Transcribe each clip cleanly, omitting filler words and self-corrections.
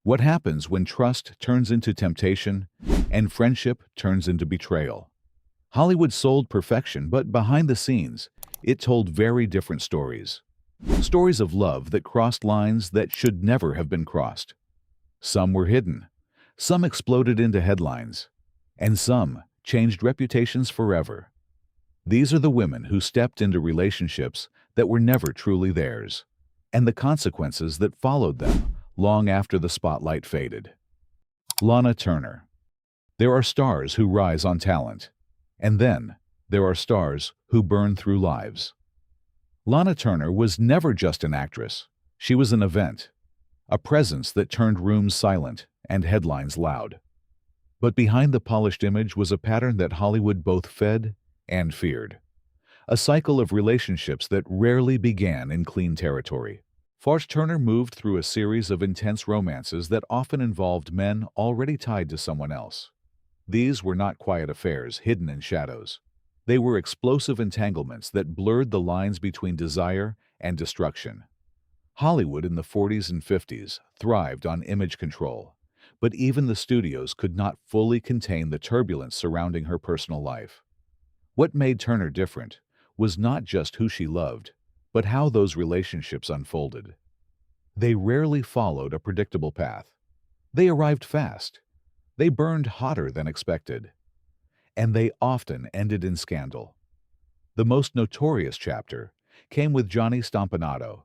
What happens when trust turns into temptation and friendship turns into betrayal? Hollywood sold perfection, but behind the scenes, it told very different stories. Stories of love that crossed lines that should never have been crossed. Some were hidden, some exploded into headlines, and some changed reputations forever. These are the women who stepped into relationships that were never truly theirs, and the consequences that followed them long after the spotlight faded. Lana Turner. There are stars who rise on talent, and then there are stars who burn through lives. Lana Turner was never just an actress. She was an event, a presence that turned rooms silent and headlines loud. But behind the polished image was a pattern that Hollywood both fed and feared. A cycle of relationships that rarely began in clean territory. Turner moved through a series of intense romances that often involved men already tied to someone else. These were not quiet affairs hidden in shadows. They were explosive entanglements that blurred the lines between desire and destruction. Hollywood in the 40s and 50s thrived on image control, but even the studios could not fully contain the turbulence surrounding her personal life. What made Turner different was not just who she loved, but how those relationships unfolded. They rarely followed a predictable path. They arrived fast. They burned hotter than expected. And they often ended in scandal. The most notorious chapter came with Johnny Stompanato,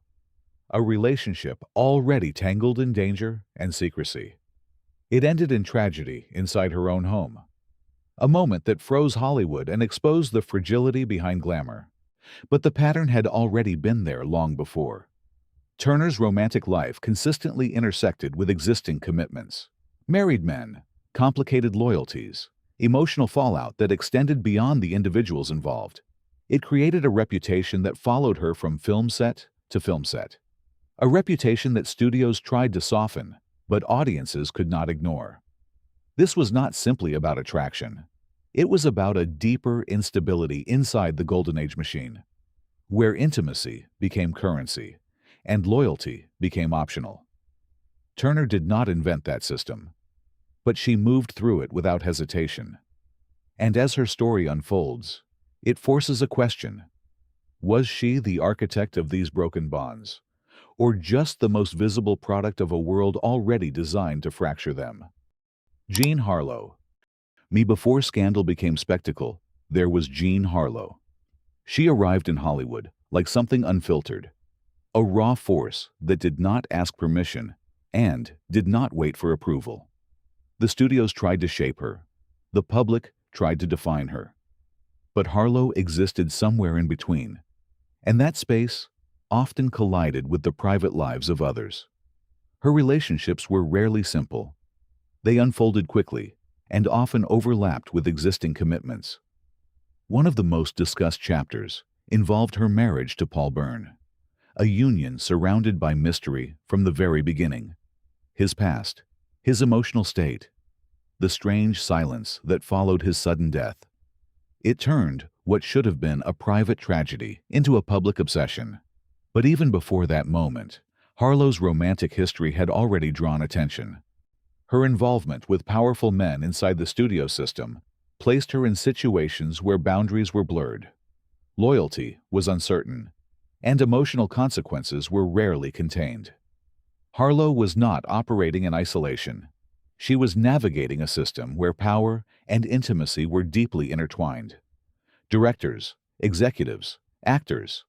a relationship already tangled in danger and secrecy. It ended in tragedy inside her own home, a moment that froze Hollywood and exposed the fragility behind glamour. But the pattern had already been there long before. Turner's romantic life consistently intersected with existing commitments. Married men, complicated loyalties, emotional fallout that extended beyond the individuals involved. It created a reputation that followed her from film set to film set. A reputation that studios tried to soften, but audiences could not ignore. This was not simply about attraction. It was about a deeper instability inside the Golden Age machine, where intimacy became currency and loyalty became optional. Turner did not invent that system, but she moved through it without hesitation. And as her story unfolds, it forces a question. Was she the architect of these broken bonds, or just the most visible product of a world already designed to fracture them? Jean Harlow. Before scandal became spectacle, there was Jean Harlow. She arrived in Hollywood like something unfiltered, a raw force that did not ask permission and did not wait for approval. The studios tried to shape her. The public tried to define her. But Harlow existed somewhere in between, and that space often collided with the private lives of others. Her relationships were rarely simple. They unfolded quickly and often overlapped with existing commitments. One of the most discussed chapters involved her marriage to Paul Byrne, a union surrounded by mystery from the very beginning. His past, his emotional state, the strange silence that followed his sudden death. It turned what should have been a private tragedy into a public obsession. But even before that moment, Harlow's romantic history had already drawn attention. Her involvement with powerful men inside the studio system placed her in situations where boundaries were blurred. Loyalty was uncertain, and emotional consequences were rarely contained. Harlow was not operating in isolation. She was navigating a system where power and intimacy were deeply intertwined. Directors, executives, actors.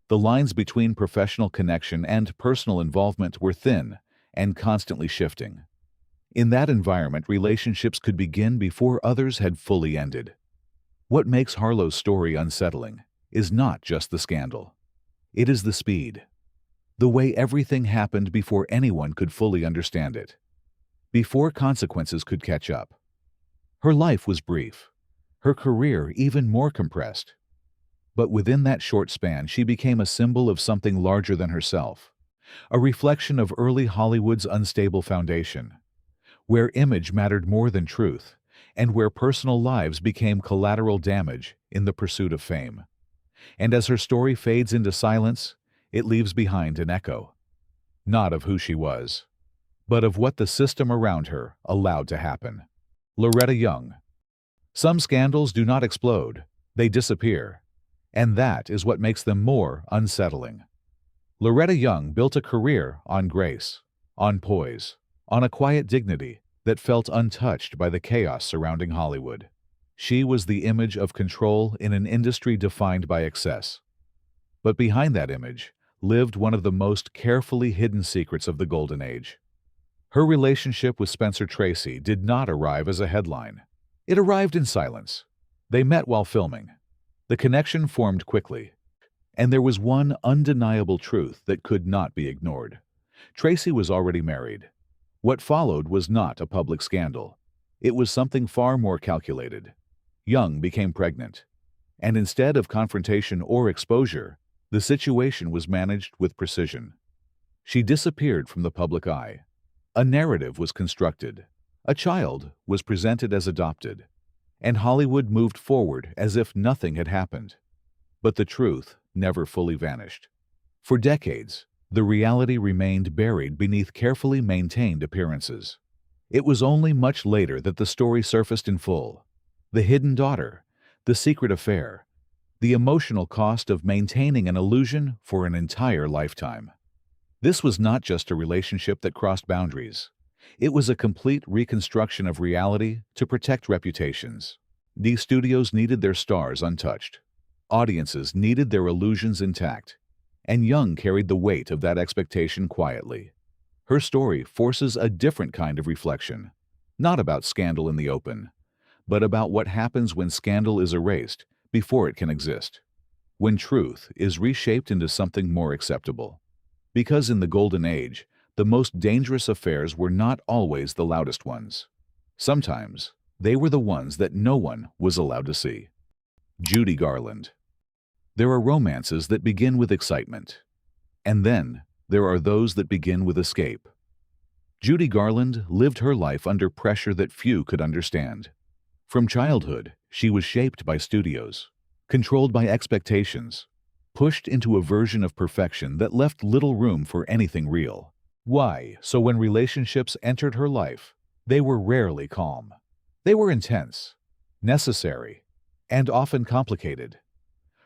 The lines between professional connection and personal involvement were thin and constantly shifting. In that environment, relationships could begin before others had fully ended. What makes Harlow's story unsettling is not just the scandal. It is the speed. The way everything happened before anyone could fully understand it. Before consequences could catch up. Her life was brief. Her career even more compressed. But within that short span, she became a symbol of something larger than herself. A reflection of early Hollywood's unstable foundation, where image mattered more than truth, and where personal lives became collateral damage in the pursuit of fame. And as her story fades into silence, it leaves behind an echo, not of who she was, but of what the system around her allowed to happen. Loretta Young. Some scandals do not explode, they disappear, and that is what makes them more unsettling. Loretta Young built a career on grace, on poise, on a quiet dignity that felt untouched by the chaos surrounding Hollywood. She was the image of control in an industry defined by excess. But behind that image lived one of the most carefully hidden secrets of the Golden Age. Her relationship with Spencer Tracy did not arrive as a headline. It arrived in silence. They met while filming. The connection formed quickly. And there was one undeniable truth that could not be ignored. Tracy was already married. What followed was not a public scandal. It was something far more calculated. Young became pregnant. And instead of confrontation or exposure, the situation was managed with precision. She disappeared from the public eye. A narrative was constructed. A child was presented as adopted. And Hollywood moved forward as if nothing had happened. But the truth never fully vanished. For decades, the reality remained buried beneath carefully maintained appearances. It was only much later that the story surfaced in full. The hidden daughter, the secret affair, the emotional cost of maintaining an illusion for an entire lifetime. This was not just a relationship that crossed boundaries. It was a complete reconstruction of reality to protect reputations. These studios needed their stars untouched. Audiences needed their illusions intact. And Young carried the weight of that expectation quietly. Her story forces a different kind of reflection, not about scandal in the open, but about what happens when scandal is erased before it can exist, when truth is reshaped into something more acceptable. Because in the Golden Age, the most dangerous affairs were not always the loudest ones. Sometimes, they were the ones that no one was allowed to see. Judy Garland. There are romances that begin with excitement, and then there are those that begin with escape. Judy Garland lived her life under pressure that few could understand. From childhood, she was shaped by studios, controlled by expectations, pushed into a version of perfection that left little room for anything real. Why? So when relationships entered her life, they were rarely calm. They were intense, necessary, and often complicated.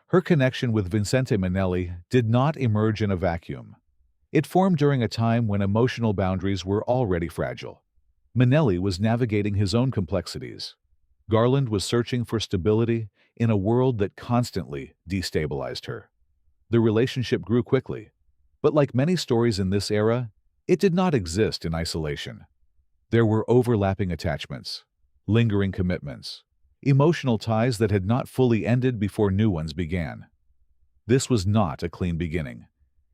Her connection with Vincente Minnelli did not emerge in a vacuum. It formed during a time when emotional boundaries were already fragile. Minnelli was navigating his own complexities. Garland was searching for stability in a world that constantly destabilized her. The relationship grew quickly, but like many stories in this era, it did not exist in isolation. There were overlapping attachments, lingering commitments, emotional ties that had not fully ended before new ones began. This was not a clean beginning.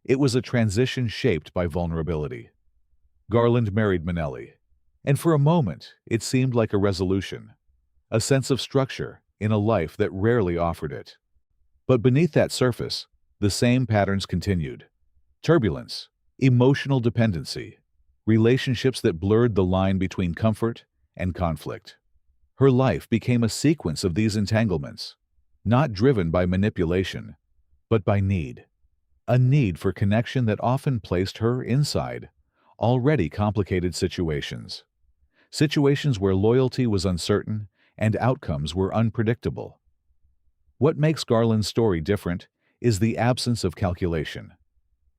It was a transition shaped by vulnerability. Garland married Minnelli, and for a moment it seemed like a resolution, a sense of structure in a life that rarely offered it. But beneath that surface, the same patterns continued. Turbulence, emotional dependency, relationships that blurred the line between comfort and conflict. Her life became a sequence of these entanglements, not driven by manipulation, but by need. A need for connection that often placed her inside already complicated situations. Situations where loyalty was uncertain and outcomes were unpredictable. What makes Garland's story different is the absence of calculation.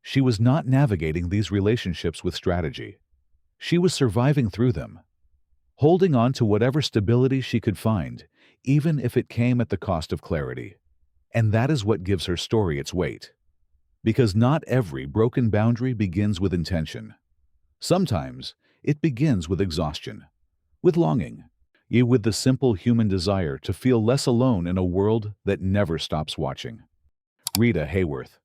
She was not navigating these relationships with strategy. She was surviving through them, holding on to whatever stability she could find, even if it came at the cost of clarity. And that is what gives her story its weight. Because not every broken boundary begins with intention. Sometimes it begins with exhaustion, with longing, with the simple human desire to feel less alone in a world that never stops watching. Rita Hayworth.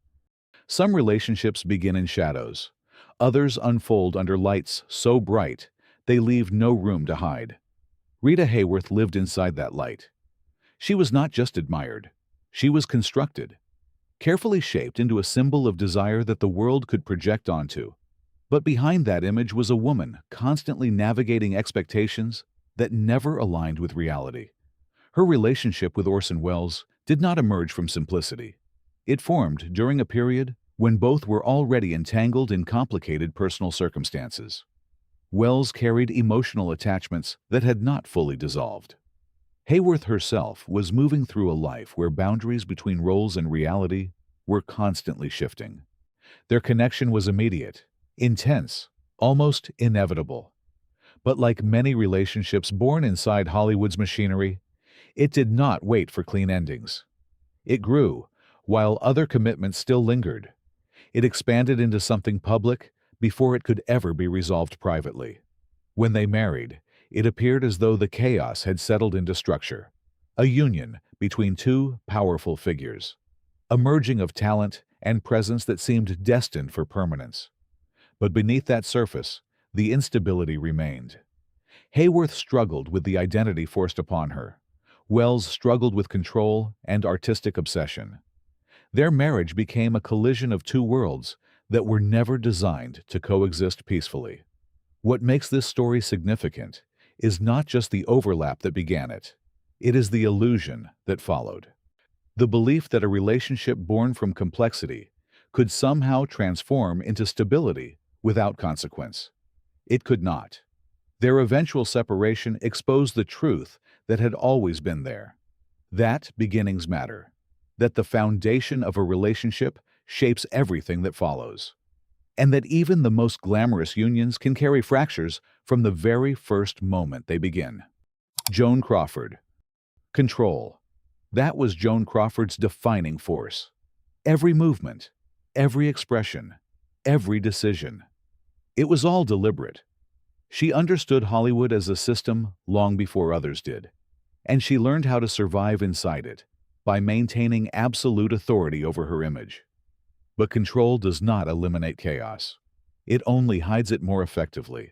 Some relationships begin in shadows. Others unfold under lights so bright they leave no room to hide. Rita Hayworth lived inside that light. She was not just admired. She was constructed, carefully shaped into a symbol of desire that the world could project onto. But behind that image was a woman constantly navigating expectations that never aligned with reality. Her relationship with Orson Welles did not emerge from simplicity. It formed during a period when both were already entangled in complicated personal circumstances. Wells carried emotional attachments that had not fully dissolved. Hayworth herself was moving through a life where boundaries between roles and reality were constantly shifting. Their connection was immediate, intense, almost inevitable. But like many relationships born inside Hollywood's machinery, it did not wait for clean endings. It grew, while other commitments still lingered. It expanded into something public before it could ever be resolved privately. When they married, it appeared as though the chaos had settled into structure, a union between two powerful figures, a merging of talent and presence that seemed destined for permanence. But beneath that surface, the instability remained. Hayworth struggled with the identity forced upon her. Wells struggled with control and artistic obsession. Their marriage became a collision of two worlds that were never designed to coexist peacefully. What makes this story significant is not just the overlap that began it. It is the illusion that followed. The belief that a relationship born from complexity could somehow transform into stability without consequence. It could not. Their eventual separation exposed the truth that had always been there. That beginnings matter. That the foundation of a relationship shapes everything that follows. And that even the most glamorous unions can carry fractures from the very first moment they begin. Joan Crawford. Control. That was Joan Crawford's defining force. Every movement, every expression, every decision. It was all deliberate. She understood Hollywood as a system long before others did, and she learned how to survive inside it by maintaining absolute authority over her image. But control does not eliminate chaos. It only hides it more effectively.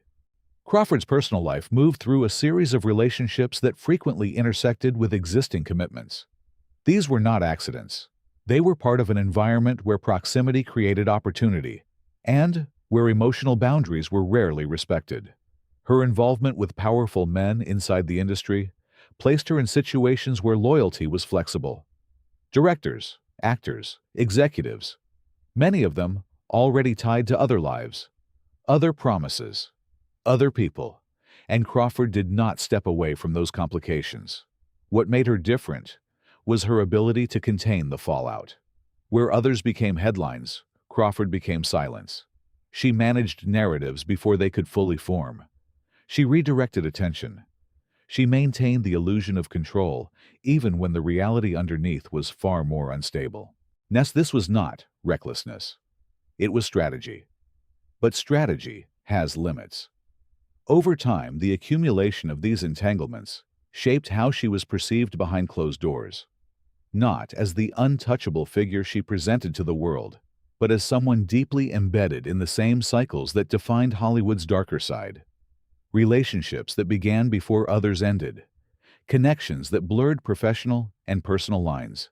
Crawford's personal life moved through a series of relationships that frequently intersected with existing commitments. These were not accidents. They were part of an environment where proximity created opportunity, and where emotional boundaries were rarely respected. Her involvement with powerful men inside the industry placed her in situations where loyalty was flexible. Directors, actors, executives, many of them already tied to other lives, other promises, other people, and Crawford did not step away from those complications. What made her different was her ability to contain the fallout. Where others became headlines, Crawford became silence. She managed narratives before they could fully form. She redirected attention. She maintained the illusion of control, even when the reality underneath was far more unstable. This was not recklessness. It was strategy. But strategy has limits. Over time, the accumulation of these entanglements shaped how she was perceived behind closed doors. Not as the untouchable figure she presented to the world, but as someone deeply embedded in the same cycles that defined Hollywood's darker side. Relationships that began before others ended. Connections that blurred professional and personal lines.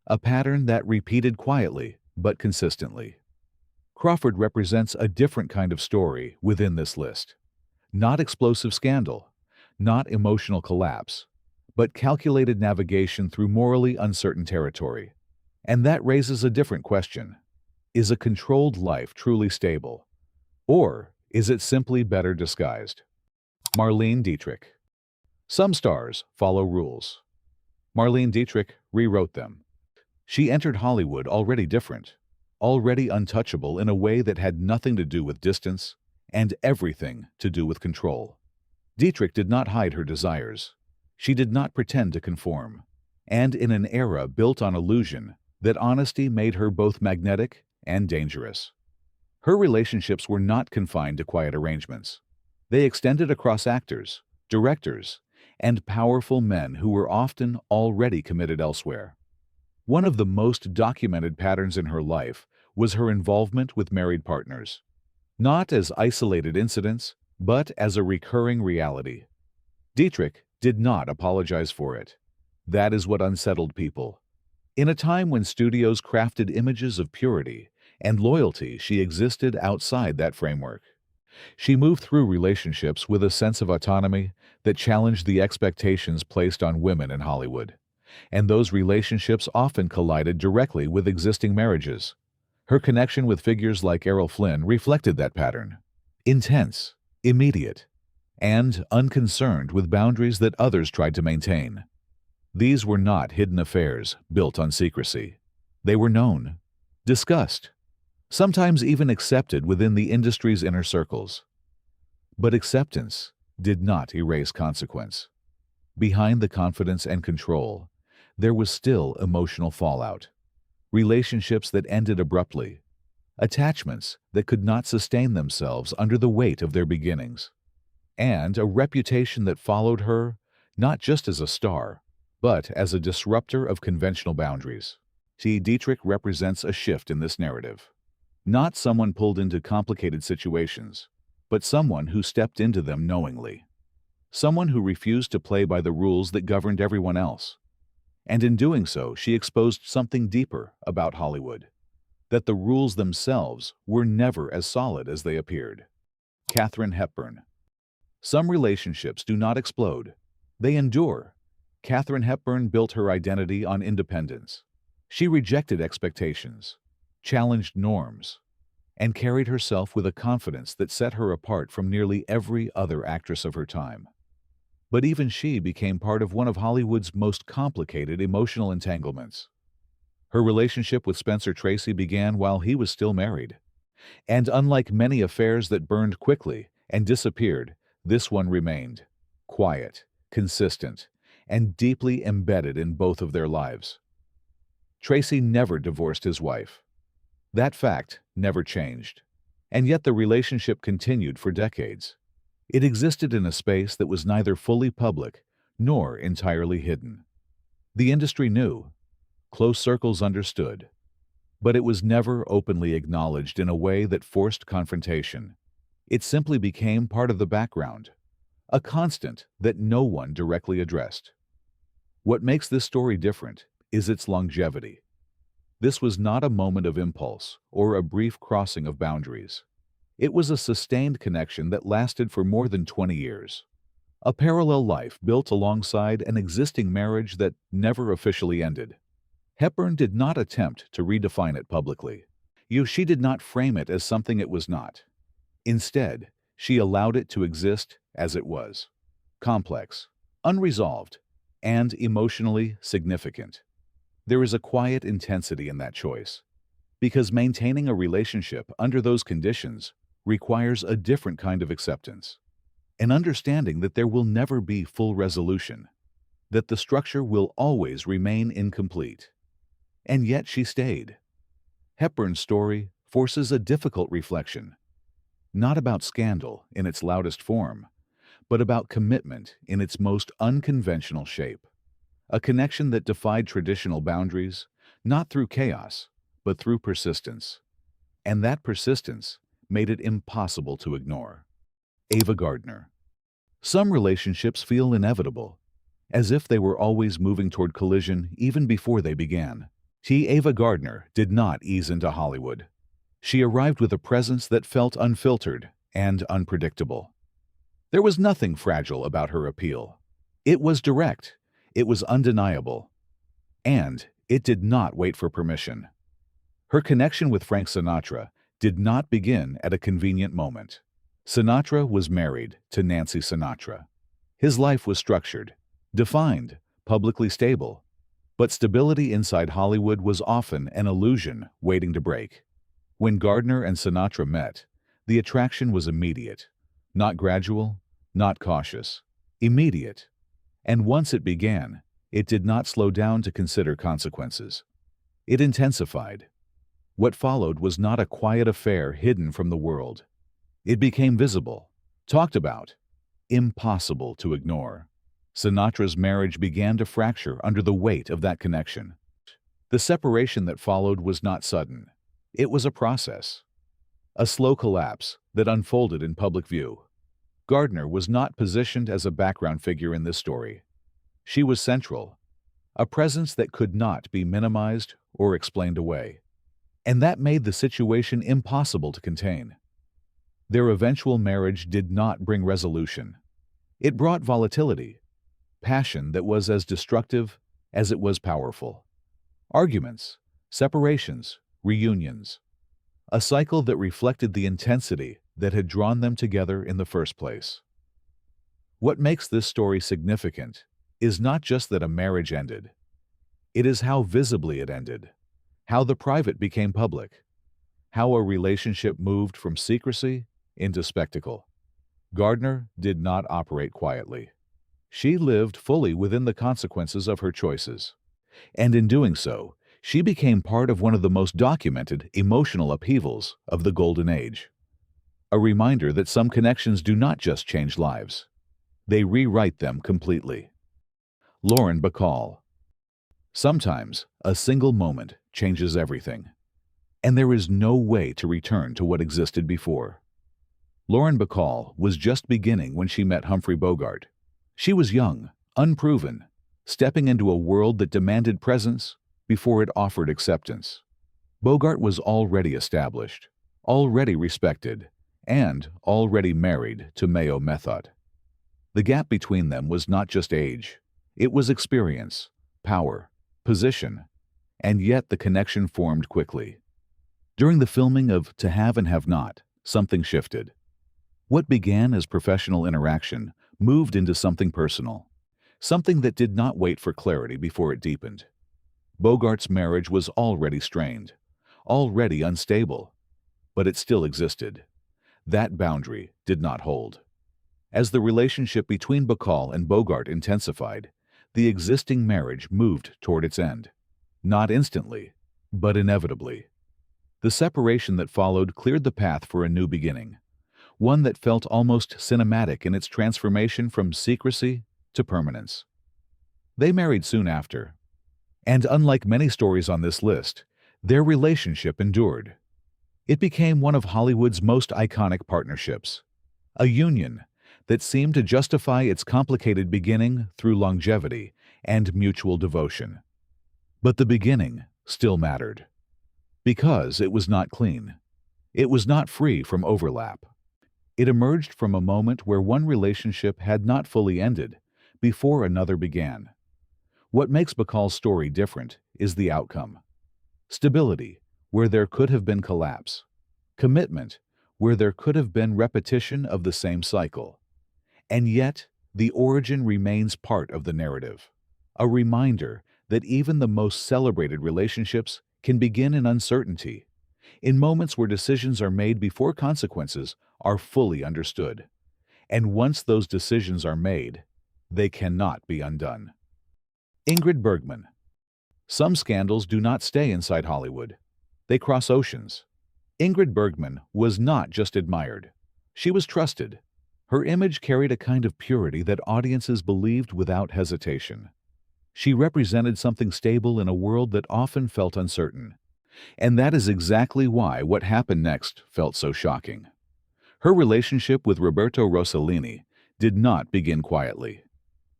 A pattern that repeated quietly but consistently. Crawford represents a different kind of story within this list. Not explosive scandal, not emotional collapse, but calculated navigation through morally uncertain territory. And that raises a different question. Is a controlled life truly stable? Or is it simply better disguised? Marlene Dietrich. Some stars follow rules. Marlene Dietrich rewrote them. She entered Hollywood already different, already untouchable in a way that had nothing to do with distance and everything to do with control. Dietrich did not hide her desires. She did not pretend to conform. And in an era built on illusion, that honesty made her both magnetic and dangerous. Her relationships were not confined to quiet arrangements. They extended across actors, directors, and powerful men who were often already committed elsewhere. One of the most documented patterns in her life was her involvement with married partners. Not as isolated incidents, but as a recurring reality. Dietrich did not apologize for it. That is what unsettled people. In a time when studios crafted images of purity and loyalty, she existed outside that framework. She moved through relationships with a sense of autonomy that challenged the expectations placed on women in Hollywood. And those relationships often collided directly with existing marriages. Her connection with figures like Errol Flynn reflected that pattern. Intense, immediate, and unconcerned with boundaries that others tried to maintain. These were not hidden affairs built on secrecy. They were known, discussed, sometimes even accepted within the industry's inner circles. But acceptance did not erase consequence. Behind the confidence and control, there was still emotional fallout. Relationships that ended abruptly, attachments that could not sustain themselves under the weight of their beginnings, and a reputation that followed her not just as a star, but as a disruptor of conventional boundaries. Dietrich represents a shift in this narrative. Not someone pulled into complicated situations, but someone who stepped into them knowingly. Someone who refused to play by the rules that governed everyone else. And in doing so, she exposed something deeper about Hollywood, that the rules themselves were never as solid as they appeared. Katharine Hepburn. Some relationships do not explode. They endure. Katharine Hepburn built her identity on independence. She rejected expectations, challenged norms, and carried herself with a confidence that set her apart from nearly every other actress of her time. But even she became part of one of Hollywood's most complicated emotional entanglements. Her relationship with Spencer Tracy began while he was still married. And unlike many affairs that burned quickly and disappeared, this one remained quiet, consistent, and deeply embedded in both of their lives. Tracy never divorced his wife. That fact never changed. And yet the relationship continued for decades. It existed in a space that was neither fully public nor entirely hidden. The industry knew, close circles understood, but it was never openly acknowledged in a way that forced confrontation. It simply became part of the background, a constant that no one directly addressed. What makes this story different is its longevity. This was not a moment of impulse or a brief crossing of boundaries. It was a sustained connection that lasted for more than 20 years. A parallel life built alongside an existing marriage that never officially ended. Hepburn did not attempt to redefine it publicly. She did not frame it as something it was not. Instead, she allowed it to exist as it was. Complex, unresolved, and emotionally significant. There is a quiet intensity in that choice, because maintaining a relationship under those conditions requires a different kind of acceptance, an understanding that there will never be full resolution, that the structure will always remain incomplete. And yet she stayed. Hepburn's story forces a difficult reflection, not about scandal in its loudest form, but about commitment in its most unconventional shape. A connection that defied traditional boundaries, not through chaos, but through persistence. And that persistence made it impossible to ignore. Ava Gardner. Some relationships feel inevitable, as if they were always moving toward collision even before they began. Ava Gardner did not ease into Hollywood. She arrived with a presence that felt unfiltered and unpredictable. There was nothing fragile about her appeal. It was direct, it was undeniable, and it did not wait for permission. Her connection with Frank Sinatra did not begin at a convenient moment. Sinatra was married to Nancy Sinatra. His life was structured, defined, publicly stable, but stability inside Hollywood was often an illusion waiting to break. When Gardner and Sinatra met, the attraction was immediate, not gradual, not cautious, immediate. And once it began, it did not slow down to consider consequences. It intensified. What followed was not a quiet affair hidden from the world. It became visible, talked about, impossible to ignore. Sinatra's marriage began to fracture under the weight of that connection. The separation that followed was not sudden. It was a process, a slow collapse that unfolded in public view. Gardner was not positioned as a background figure in this story. She was central, a presence that could not be minimized or explained away. And that made the situation impossible to contain. Their eventual marriage did not bring resolution. It brought volatility, passion that was as destructive as it was powerful. Arguments, separations, reunions. A cycle that reflected the intensity that had drawn them together in the first place. What makes this story significant is not just that a marriage ended. It is how visibly it ended, how the private became public, how a relationship moved from secrecy into spectacle. Gardner did not operate quietly. She lived fully within the consequences of her choices. And in doing so, she became part of one of the most documented emotional upheavals of the Golden Age. A reminder that some connections do not just change lives. They rewrite them completely. Lauren Bacall. Sometimes, a single moment changes everything, and there is no way to return to what existed before. Lauren Bacall was just beginning when she met Humphrey Bogart. She was young, unproven, stepping into a world that demanded presence before it offered acceptance. Bogart was already established, already respected, and already married to Mayo Method. The gap between them was not just age, it was experience, power, position, and yet the connection formed quickly. During the filming of To Have and Have Not, something shifted. What began as professional interaction moved into something personal, something that did not wait for clarity before it deepened. Bogart's marriage was already strained, already unstable, but it still existed. That boundary did not hold. As the relationship between Bacall and Bogart intensified, the existing marriage moved toward its end. Not instantly, but inevitably. The separation that followed cleared the path for a new beginning, one that felt almost cinematic in its transformation from secrecy to permanence. They married soon after, and unlike many stories on this list, their relationship endured. It became one of Hollywood's most iconic partnerships, a union that seemed to justify its complicated beginning through longevity and mutual devotion. But the beginning still mattered, because it was not clean. It was not free from overlap. It emerged from a moment where one relationship had not fully ended before another began. What makes Bacall's story different is the outcome. Stability, where there could have been collapse. Commitment, where there could have been repetition of the same cycle. And yet, the origin remains part of the narrative, a reminder that even the most celebrated relationships can begin in uncertainty, in moments where decisions are made before consequences are fully understood. And once those decisions are made, they cannot be undone. Ingrid Bergman. Some scandals do not stay inside Hollywood. They cross oceans. Ingrid Bergman was not just admired. She was trusted. Her image carried a kind of purity that audiences believed without hesitation. She represented something stable in a world that often felt uncertain. And that is exactly why what happened next felt so shocking. Her relationship with Roberto Rossellini did not begin quietly.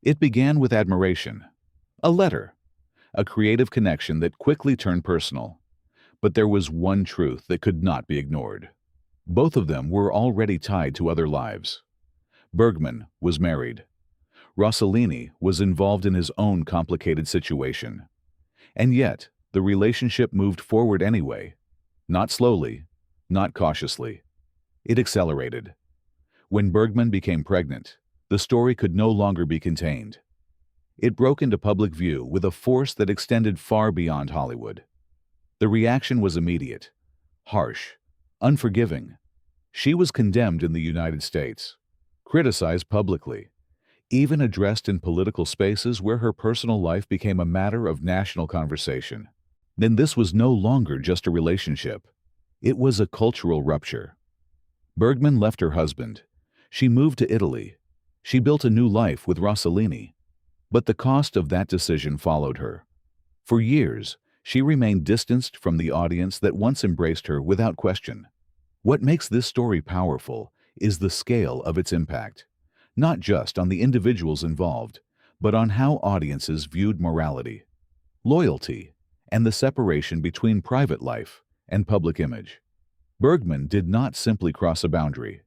It began with admiration, a letter, a creative connection that quickly turned personal. But there was one truth that could not be ignored. Both of them were already tied to other lives. Bergman was married. Rossellini was involved in his own complicated situation. And yet, the relationship moved forward anyway, not slowly, not cautiously. It accelerated. When Bergman became pregnant, the story could no longer be contained. It broke into public view with a force that extended far beyond Hollywood. The reaction was immediate, harsh, unforgiving. She was condemned in the United States, criticized publicly, even addressed in political spaces where her personal life became a matter of national conversation. Then this was no longer just a relationship. It was a cultural rupture. Bergman left her husband. She moved to Italy. She built a new life with Rossellini. But the cost of that decision followed her. For years, she remained distanced from the audience that once embraced her without question. What makes this story powerful is the scale of its impact, not just on the individuals involved, but on how audiences viewed morality, loyalty, and the separation between private life and public image. Bergman did not simply cross a boundary.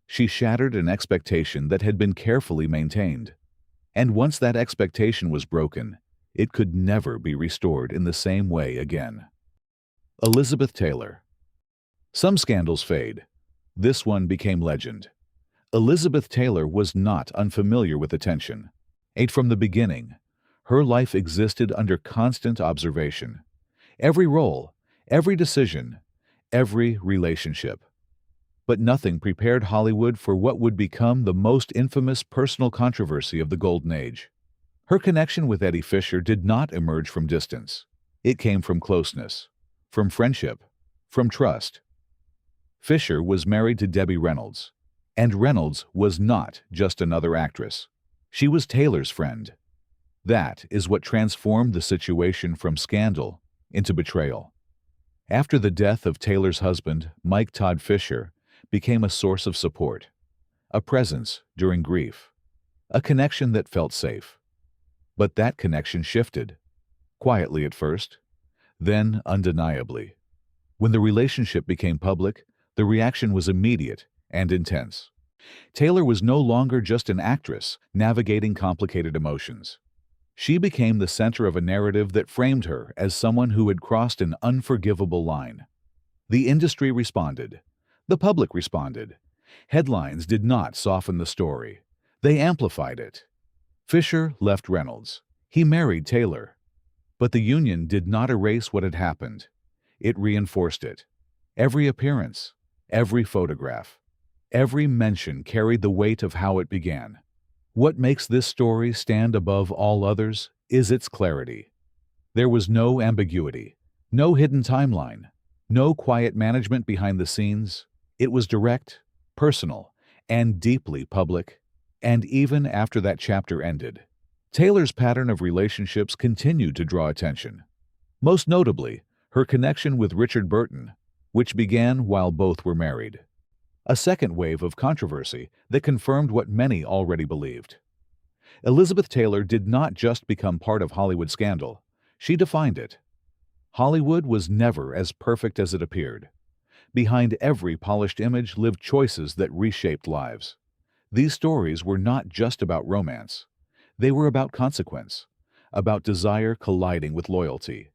She shattered an expectation that had been carefully maintained. And once that expectation was broken, it could never be restored in the same way again. Elizabeth Taylor. Some scandals fade, This one became legend. Elizabeth Taylor was not unfamiliar with attention. From the beginning, her life existed under constant observation. Every role, every decision, every relationship. But nothing prepared Hollywood for what would become the most infamous personal controversy of the Golden Age. Her connection with Eddie Fisher did not emerge from distance. It came from closeness, from friendship, from trust. Fisher was married to Debbie Reynolds, and Reynolds was not just another actress. She was Taylor's friend. That is what transformed the situation from scandal into betrayal. After the death of Taylor's husband, Mike Todd Fisher became a source of support, a presence during grief, a connection that felt safe. But that connection shifted, quietly at first, then undeniably. When the relationship became public, the reaction was immediate and intense. Taylor was no longer just an actress navigating complicated emotions. She became the center of a narrative that framed her as someone who had crossed an unforgivable line. The industry responded. The public responded. Headlines did not soften the story. They amplified it. Fisher left Reynolds. He married Taylor. But the union did not erase what had happened. It reinforced it. Every appearance, every photograph, every mention carried the weight of how it began. What makes this story stand above all others is its clarity. There was no ambiguity, no hidden timeline, no quiet management behind the scenes. It was direct, personal, and deeply public. And even after that chapter ended, Taylor's pattern of relationships continued to draw attention. Most notably, her connection with Richard Burton, which began while both were married. A second wave of controversy that confirmed what many already believed. Elizabeth Taylor did not just become part of Hollywood scandal, she defined it. Hollywood was never as perfect as it appeared. Behind every polished image lived choices that reshaped lives. These stories were not just about romance. They were about consequence, about desire colliding with loyalty,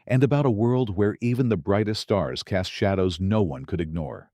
and about a world where even the brightest stars cast shadows no one could ignore.